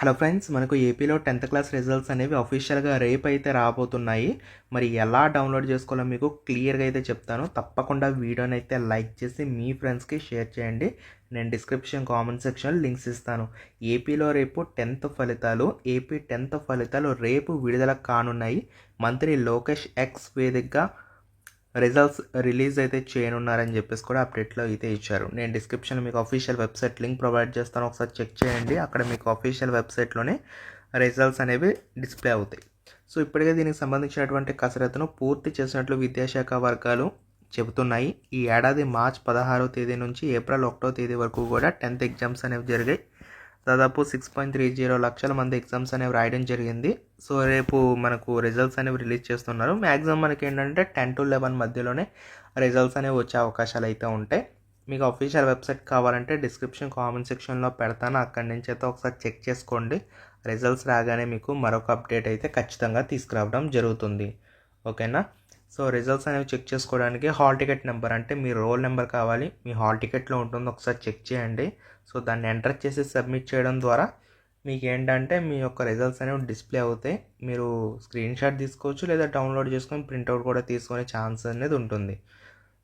Hello friends, మనకు ఏపీలో 10th class results అనేవి అఫీషియల్గా రేపు అయితే రాబోతున్నాయి. మరి ఎలా డౌన్లోడ్ చేసుకోవాలో మీకు క్లియర్గా అయితే చెప్తాను. తప్పకుండా వీడియోని అయితే లైక్ చేసి మీ ఫ్రెండ్స్కి షేర్ చేయండి. నేను డిస్క్రిప్షన్ కామెంట్ సెక్షన్లో లింక్స్ ఇస్తాను. ఏపీలో రేపు 10th ఫలితాలు, ఏపీ 10th ఫలితాలు రేపు విడుదల కానున్నాయి. మంత్రి లోకేష్ ఎక్స్ వేదికగా రిజల్ట్స్ రిలీజ్ అయితే చేయనున్నారని చెప్పేసి కూడా అప్డేట్లో అయితే ఇచ్చారు. నేను డిస్క్రిప్షన్లో మీకు అఫీషియల్ వెబ్సైట్ లింక్ ప్రొవైడ్ చేస్తాను, ఒకసారి చెక్ చేయండి. అక్కడ మీకు అఫీషియల్ వెబ్సైట్లోనే రిజల్ట్స్ అనేవి డిస్ప్లే అవుతాయి. సో ఇప్పటికే దీనికి సంబంధించినటువంటి కసరత్తును పూర్తి చేసినట్లు విద్యాశాఖ వర్గాలు చెబుతున్నాయి. ఈ ఏడాది మార్చి 16వ తేదీ నుంచి ఏప్రిల్ 1వ తేదీ వరకు కూడా 10th ఎగ్జామ్స్ అనేవి జరిగాయి. దాదాపు 6.30 లక్షల మంది ఎగ్జామ్స్ అనేవి రాయడం జరిగింది. సో రేపు మనకు రిజల్ట్స్ అనేవి రిలీజ్ చేస్తున్నారు. మ్యాక్సిమం మనకి ఏంటంటే 10 to 11 మధ్యలోనే రిజల్ట్స్ అనేవి వచ్చే అవకాశాలు అయితే ఉంటాయి. మీకు అఫీషియల్ వెబ్సైట్ కావాలంటే డిస్క్రిప్షన్ కామెంట్ సెక్షన్లో పెడతాను, అక్కడి నుంచి అయితే ఒకసారి చెక్ చేసుకోండి. రిజల్ట్స్ రాగానే మీకు మరొక అప్డేట్ అయితే ఖచ్చితంగా తీసుకురావడం జరుగుతుంది. ఓకేనా? సో రిజల్ట్స్ అనేవి చెక్ చేసుకోవడానికి హాల్ టికెట్ నెంబర్, అంటే మీ రోల్ నెంబర్ కావాలి, మీ హాల్ టికెట్లో ఉంటుంది, ఒకసారి చెక్ చేయండి. సో దాన్ని ఎంటర్ చేసి సబ్మిట్ చేయడం ద్వారా మీకు ఏంటంటే మీ యొక్క రిజల్ట్స్ అనేవి డిస్ప్లే అవుతాయి. మీరు స్క్రీన్ షాట్ తీసుకోవచ్చు, లేదా డౌన్లోడ్ చేసుకొని ప్రింట్అవుట్ కూడా తీసుకునే ఛాన్స్ అనేది ఉంటుంది.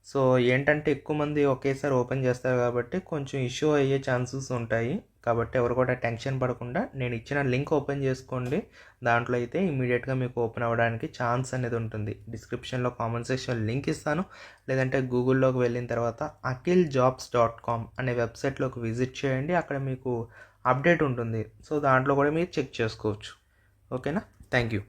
సో ఏంటంటే ఎక్కువ మంది ఒకేసారి ఓపెన్ చేస్తారు కాబట్టి కొంచెం ఇష్యూ అయ్యే ఛాన్సెస్ ఉంటాయి. కాబట్టి ఎవరు కూడా టెన్షన్ పడకుండా నేను ఇచ్చిన లింక్ ఓపెన్ చేసుకోండి. దాంట్లో అయితే ఇమీడియట్గా మీకు ఓపెన్ అవ్వడానికి ఛాన్స్ అనేది ఉంటుంది. డిస్క్రిప్షన్లో కామెంట్ సెక్షన్ లింక్ ఇస్తాను, లేదంటే గూగుల్లోకి వెళ్ళిన తర్వాత akhiljobs.com అనే వెబ్సైట్లోకి విజిట్ చేయండి. అక్కడ మీకు అప్డేట్ ఉంటుంది. సో దాంట్లో కూడా మీరు చెక్ చేసుకోవచ్చు. ఓకేనా? Thank you.